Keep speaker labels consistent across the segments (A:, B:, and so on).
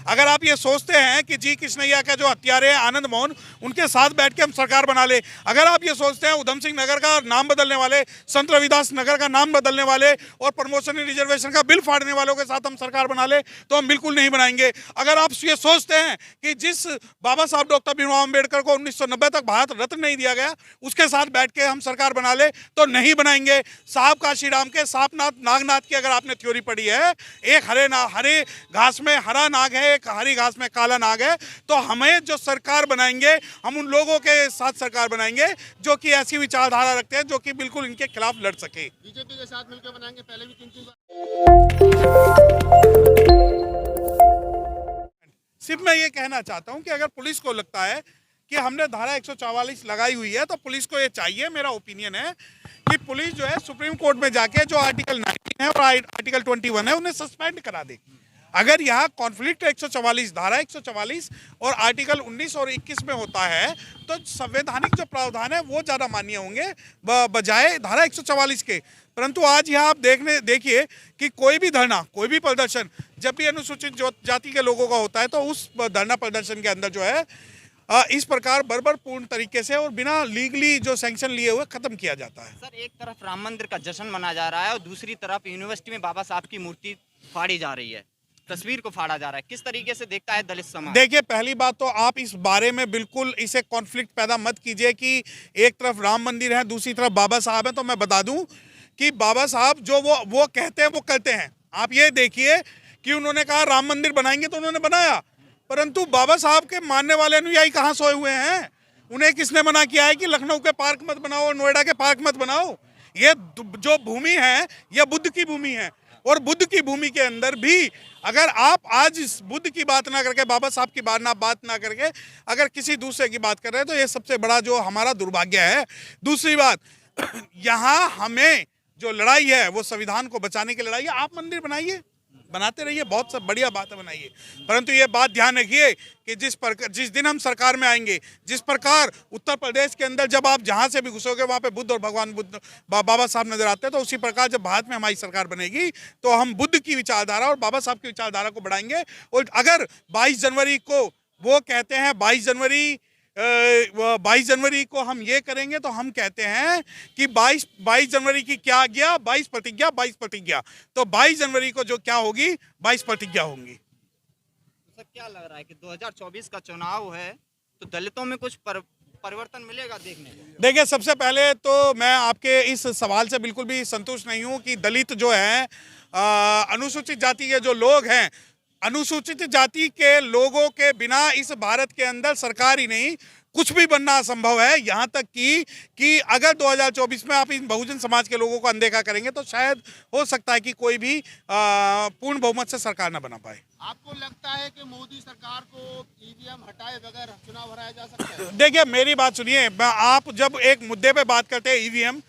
A: अगर आप ये सोचते हैं कि जी कृष्णैया का जो हत्यारे हैं आनंद मोहन, उनके साथ बैठ के हम सरकार बना ले, अगर आप ये सोचते हैं उधम सिंह नगर का नाम बदलने वाले, संत रविदास नगर का नाम बदलने वाले और प्रमोशन रिजर्वेशन का बिल फाड़ने वालों के साथ हम सरकार बना ले, तो हम बिल्कुल नहीं बनाएंगे। अगर आप ये सोचते हैं कि जिस बाबा साहब डॉक्टर भीमराव अम्बेडकर को 1990 तक भारत रत्न नहीं दिया गया, उसके साथ बैठ के हम सरकार बना ले, तो नहीं बनाएंगे। साहब काशीराम के सांपनाथ नागनाथ की अगर आपने थ्योरी पढ़ी है, एक हरे घास में हरा नाग है, एक हरी घास में काला नाग है, तो हमें जो सरकार बनाएंगे, हम उन लोगों के साथ सरकार बनाएंगे जो कि ऐसी विचारधारा रखते हैं जो कि बिल्कुल इनके खिलाफ लड़ सके।
B: बीजेपी के साथ मिलकर बनाएंगे, पहले भी 3-3 बार।
A: सिर्फ मैं ये कहना चाहता हूं कि अगर पुलिस को लगता है कि हमने धारा 144 लगाई हुई है, तो पुलिस को ये चाहिए, मेरा ओपिनियन है कि पुलिस जो है सुप्रीम कोर्ट में जाके जो आर्टिकल 19 है और आर्टिकल 21 है उन्हें सस्पेंड करा दे। अगर यहाँ कॉन्फ्लिक्ट 144 धारा 144 और आर्टिकल 19 और 21 में होता है, तो संवैधानिक जो प्रावधान है वो ज़्यादा मान्य होंगे बजाय धारा 144 के। परंतु आज यहाँ आप देखिए कि कोई भी धरना, कोई भी प्रदर्शन जब भी अनुसूचित जाति के लोगों का होता है, तो उस धरना प्रदर्शन के अंदर जो है इस प्रकार बर्बरपूर्ण तरीके से और बिना लीगली जो सैंक्शन लिए हुए खत्म किया जाता है।
C: सर, एक तरफ राम मंदिर का जश्न मनाया जा रहा है और दूसरी तरफ यूनिवर्सिटी में बाबा साहब की मूर्ति फाड़ी जा रही है, तस्वीर को फाड़ा जा रहा है। किस तरीके से देखता है दलित समाज? देखिए,
A: पहली बात तो आप इस बारे में बिल्कुल इसे कॉन्फ्लिक्ट पैदा मत कीजिए कि एक तरफ राम मंदिर है, दूसरी तरफ बाबा साहब है। तो मैं बता दूं कि बाबा साहब जो वो कहते हैं वो करते हैं। आप ये देखिए कि उन्होंने कहा राम मंदिर बनाएंगे तो उन्होंने बनाया, परंतु बाबा साहब के मानने वाले अनुयायी कहाँ सोए हुए हैं? उन्हें किसने मना किया है कि लखनऊ के पार्क मत बनाओ, नोएडा के पार्क मत बनाओ? ये जो भूमि है यह बुद्ध की भूमि है, और बुद्ध की भूमि के अंदर भी अगर आप आज इस बुद्ध की बात ना करके, बाबा साहब की बात ना करके अगर किसी दूसरे की बात कर रहे हैं, तो ये सबसे बड़ा जो हमारा दुर्भाग्य है। दूसरी बात, यहाँ हमें जो लड़ाई है वो संविधान को बचाने की लड़ाई है। आप मंदिर बनाइए, बनाते रहिए, बहुत सब बढ़िया बात है, बनाइए, परंतु ये बात ध्यान रखिए कि जिस दिन हम सरकार में आएंगे, जिस प्रकार उत्तर प्रदेश के अंदर जब आप जहां से भी घुसोगे वहां पे बुद्ध और भगवान बुद्ध बाबा साहब नजर आते हैं, तो उसी प्रकार जब भारत में हमारी सरकार बनेगी तो हम बुद्ध की विचारधारा और बाबा साहब की विचारधारा को बढ़ाएंगे। और अगर 22 जनवरी को वो कहते हैं 22 जनवरी को हम ये करेंगे, तो हम कहते हैं कि 22 जनवरी की क्या आज्ञा, 22 प्रतिज्ञा। तो 22 जनवरी को जो क्या होगी, 22 प्रतिज्ञा होंगी।
C: सर, क्या लग रहा है कि 2024 का चुनाव है तो दलितों में कुछ परिवर्तन मिलेगा देखने को?
A: देखिए, सबसे पहले तो मैं आपके इस सवाल से बिल्कुल भी संतुष्ट नहीं हूँ कि दलित जो है अनुसूचित जाति के जो लोग हैं, अनुसूचित जाति के लोगों के बिना इस भारत के अंदर सरकार ही नहीं, कुछ भी बनना असंभव है। यहाँ तक कि अगर 2024 में आप इन बहुजन समाज के लोगों को अनदेखा करेंगे, तो शायद हो सकता है कि कोई भी पूर्ण बहुमत से सरकार ना बना पाए।
B: आपको लगता है कि मोदी सरकार को ईवीएम हटाए बगैर चुनाव हराया जा सकता है?
A: देखिए, मेरी बात सुनिए, आप जब एक मुद्दे पे बात करते हैं ईवीएम,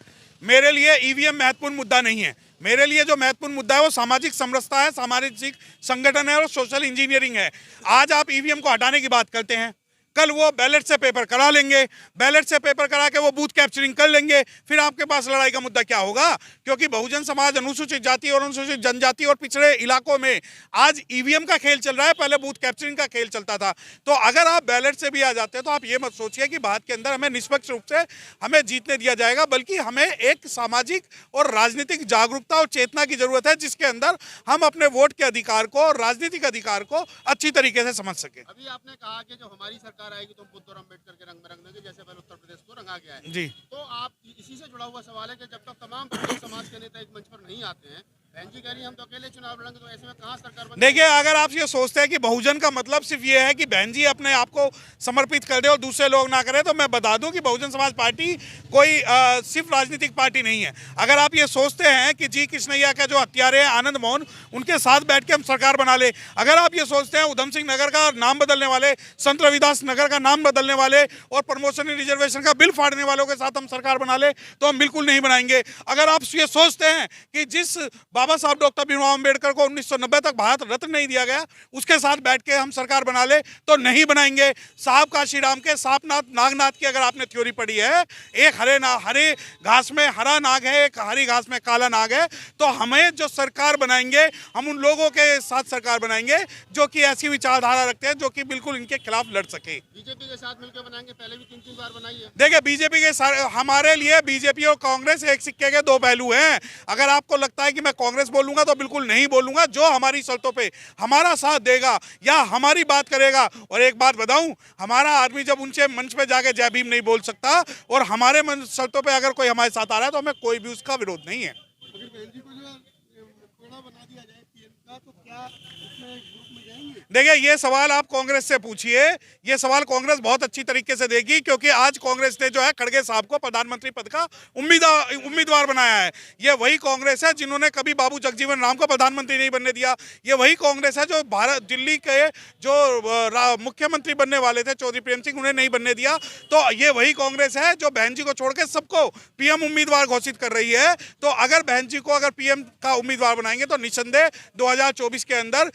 A: मेरे लिए ईवीएम महत्वपूर्ण मुद्दा नहीं है। मेरे लिए जो महत्वपूर्ण मुद्दा है वो सामाजिक समरसता है, सामाजिक संगठन है और सोशल इंजीनियरिंग है। आज आप ईवीएम को हटाने की बात करते हैं, कल वो बैलेट से पेपर करा लेंगे, बैलेट से पेपर करा के वो बूथ कैप्चरिंग कर लेंगे, फिर आपके पास लड़ाई का मुद्दा क्या होगा? क्योंकि बहुजन समाज, अनुसूचित जाति और अनुसूचित जनजाति और पिछड़े इलाकों में आज ईवीएम का खेल चल रहा है, पहले बूथ कैप्चरिंग का खेल चलता था। तो अगर आप बैलेट से भी आ जाते हैं, तो आप ये मत सोचिए कि भारत के अंदर हमें निष्पक्ष रूप से हमें जीतने दिया जाएगा, बल्कि हमें एक सामाजिक और राजनीतिक जागरूकता और चेतना की जरूरत है, जिसके अंदर हम अपने वोट के अधिकार को और राजनीतिक अधिकार को अच्छी तरीके से समझ सके।
B: अभी आपने कहा कि जो हमारी सरकार आएगी तो बुद्ध और अम्बेडकर के रंग में रंग देंगे, जैसे पहले उत्तर प्रदेश को रंगा गया है
A: जी।
B: तो आप इसी से जुड़ा हुआ सवाल है कि जब तक तमाम समाज के नेता एक मंच पर नहीं आते हैं, बहन जी कह रही हम तो अकेले चुनाव लड़ेंगे, तो ऐसे में कहाँ सरकार बनेगी?
A: देखिए, अगर आप ये सोचते हैं कि बहुजन का मतलब सिर्फ ये है कि बहन जी अपने आप को समर्पित कर दे और दूसरे लोग ना करें, तो मैं बता दूं कि बहुजन समाज पार्टी कोई सिर्फ राजनीतिक पार्टी नहीं है। अगर आप ये सोचते हैं कि जी कृष्णैया का जो हत्यारे हैं आनंद मोहन, उनके साथ बैठ के हम सरकार बना ले, अगर आप ये सोचते हैं उधम सिंह नगर का नाम बदलने वाले, संत रविदास नगर का नाम बदलने वाले और प्रमोशन रिजर्वेशन का बिल फाड़ने वालों के साथ हम सरकार बना ले, तो हम बिल्कुल नहीं बनाएंगे। अगर आप ये सोचते हैं कि जिस बाबा साहब डॉक्टर भीमराव अम्बेडकर को 1990 तक भारत रत्न नहीं दिया गया, उसके साथ बैठ के हम सरकार बना ले तो नहीं बनाएंगे। साहब काशीराम के सांपनाथ नागनाथ की अगर आपने थ्योरी पढ़ी है, एक हरे घास में हरा नाग है, एक हरी घास में काला नाग है, तो हमें जो सरकार बनाएंगे हम उन लोगों के साथ सरकार बनाएंगे जो कि ऐसी विचारधारा रखते हैं जो कि बिल्कुल इनके खिलाफ लड़ सके।
B: बीजेपी के साथ मिलकर बनाएंगे, पहले भी 3-3 बार बनाई है।
A: देखिए बीजेपी के हमारे लिए बीजेपी और कांग्रेस एक सिक्के के दो पहलू हैं। अगर आपको लगता है कि मैं कांग्रेस बोलूंगा तो बिल्कुल नहीं बोलूंगा। जो हमारी शर्तों पे हमारा साथ देगा या हमारी बात करेगा, और एक बात बताऊं, हमारा आदमी जब उनसे मंच पे जाके जय भीम नहीं बोल सकता और हमारे शर्तों पे अगर कोई हमारे साथ आ रहा है तो हमें कोई भी उसका विरोध नहीं है।
B: अगर बहन जी को जो कोड़ा बना दिया जाए पीएम का, तो क्या उसमें ग्रुप में जाएंगे?
A: देखिए ये सवाल आप कांग्रेस से पूछिए, ये सवाल कांग्रेस बहुत अच्छी तरीके से देगी, क्योंकि आज कांग्रेस ने जो है खड़गे साहब को प्रधानमंत्री पद का उम्मीदवार बनाया है। ये वही कांग्रेस है जिन्होंने कभी बाबू जगजीवन राम को प्रधानमंत्री नहीं बनने दिया। ये वही कांग्रेस है जो दिल्ली के जो मुख्यमंत्री बनने वाले थे चौधरी प्रेम सिंह, उन्हें नहीं बनने दिया। तो ये वही कांग्रेस है जो बहन जी को छोड़ के सबको पीएम उम्मीदवार घोषित कर रही है। तो अगर बहन जी को अगर पीएम का उम्मीदवार बनाएंगे तो निस्संदेह 2024 के अंदर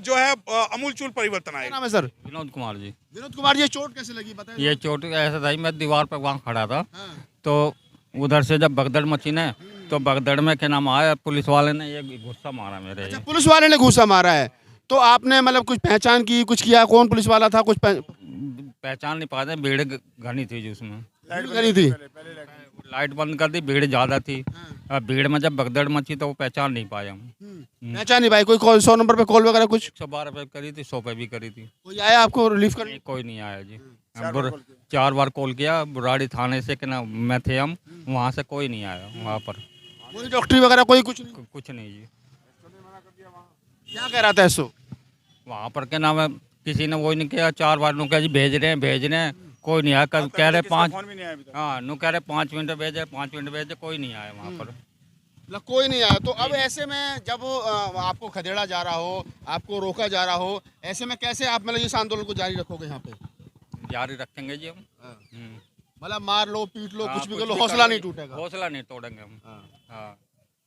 A: जो है अमूलचूल परिवर्तन
B: क्या
A: आएगा।
B: नाम है सर?
D: विनोद कुमार जी।
B: विनोद कुमार जी, ये चोट कैसे लगी बताएं?
D: ये चोट ऐसा था, मैं दीवार पर वहाँ खड़ा था,
B: हाँ।
D: तो उधर से जब भगदड़ मची ने, तो भगदड़ में क्या नाम आया, पुलिस वाले ने ये गुस्सा मारा मेरे।
B: अच्छा, पुलिस वाले ने घूसा मारा है, तो आपने मतलब कुछ पहचान की, कुछ किया, कौन पुलिस वाला था? कुछ
D: पहचान नहीं पाते, भीड़ घनी थी जिसमें,
B: करी थी।
D: लाइट बंद कर दी, भीड़ ज़्यादा थी। अब भीड़ में जब भगदड़ मची तो वो पहचान नहीं पाए हम।
B: पहचान नहीं पाई। कोई कॉल 100 नंबर पे कॉल वगैरह कुछ?
D: 112 पे करी थी, 100 पे भी करी थी।
B: कोई आया आपको रिलीफ करने?
D: कोई नहीं आया जी। 4 बार कॉल किया, बुराड़ी थाने से कि ना मैं थे हम, वहाँ से कोई नहीं आया वहाँ पर।
B: कोई डॉक्टरी वगैरह कोई कुछ नहीं?
D: कुछ नहीं जी।
B: क्या कह रहा था ऐसो?
D: वहाँ पर क्या नाम है, किसी ने वो नहीं किया। 4 बार नु कह जी भेज रहे हैं, कोई नहीं आया। कल कह रहे 5, हाँ नु कह रहे 5 मिनट भेजे, 5 मिनट भेजे, कोई नहीं आया वहाँ पर।
B: मतलब कोई नहीं आया। तो अब ऐसे में जब आपको खदेड़ा जा रहा हो, आपको रोका जा रहा हो, ऐसे में कैसे आप मतलब इस आंदोलन को जारी रखोगे यहाँ पे?
D: जारी रखेंगे जी हम।
B: मतलब मार लो, पीट लो,
D: हाँ,
B: कुछ भी कर लो, हौसला नहीं टूटेगा।
D: हौसला नहीं तोड़ेंगे हम। हाँ,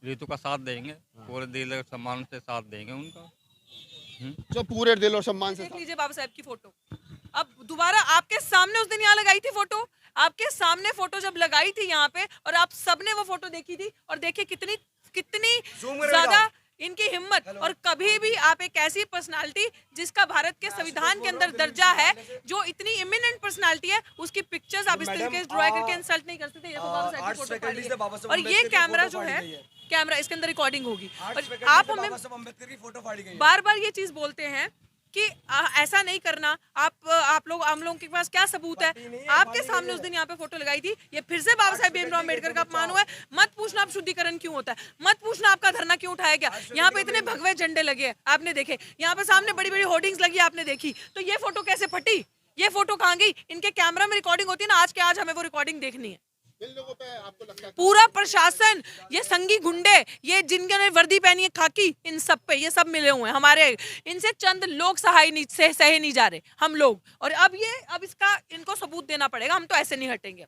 D: ऋतु का साथ देंगे, पूरे दिल और सम्मान से साथ देंगे उनका।
B: जो पूरे दिल और सम्मान से।
E: देख लीजिए बाबा साहब की फोटो, अब दोबारा आपके सामने उस दिन यहाँ लगाई थी फोटो, आपके सामने फोटो जब लगाई थी यहाँ पे, और आप सबने वो फोटो देखी थी, और देखिए कितनी कितनी ज्यादा इनकी हिम्मत। और कभी भी आप एक ऐसी पर्सनालिटी जिसका भारत के संविधान के अंदर दर्जा है, जो इतनी इमिनेंट पर्सनालिटी है, उसकी पिक्चर्स आप इस तरीके से ड्रॉ करके इंसल्ट नहीं कर सकते। देखो बाबा साहब की फोटो फाड़ी है, और ये कैमरा जो है, कैमरा इसके अंदर रिकॉर्डिंग होगी, और आप हमें बार बार ये चीज बोलते हैं कि ऐसा नहीं करना। आप लोग, हम लोगों के पास क्या सबूत है? आपके सामने उस दिन यहाँ पे फोटो लगाई थी। ये फिर से बाबा साहेब भीमराव अम्बेडकर का अपमान हुआ है। मत पूछना आप शुद्धिकरण क्यों होता है, मत पूछना आपका धरना क्यों उठाया गया। यहाँ पे इतने भगवे झंडे लगे हैं, आपने देखे, यहाँ पे सामने बड़ी बड़ी होर्डिंग्स लगी, आपने देखी। तो ये फोटो कैसे फटी, ये फोटो कहाँ गई? इनके कैमरा में रिकॉर्डिंग होती है ना, आज के आज हमें वो रिकॉर्डिंग देखनी है।
B: इन लोगों पे आपको लगता है
E: पूरा प्रशासन, ये संगी गुंडे, ये जिनके वर्दी पहनी है खाकी, इन सब पे ये सब मिले हुए हैं हमारे। इनसे चंद लोग सहे नहीं जा रहे, हम लोग। और अब इसका इनको सबूत देना पड़ेगा, हम तो ऐसे नहीं हटेंगे।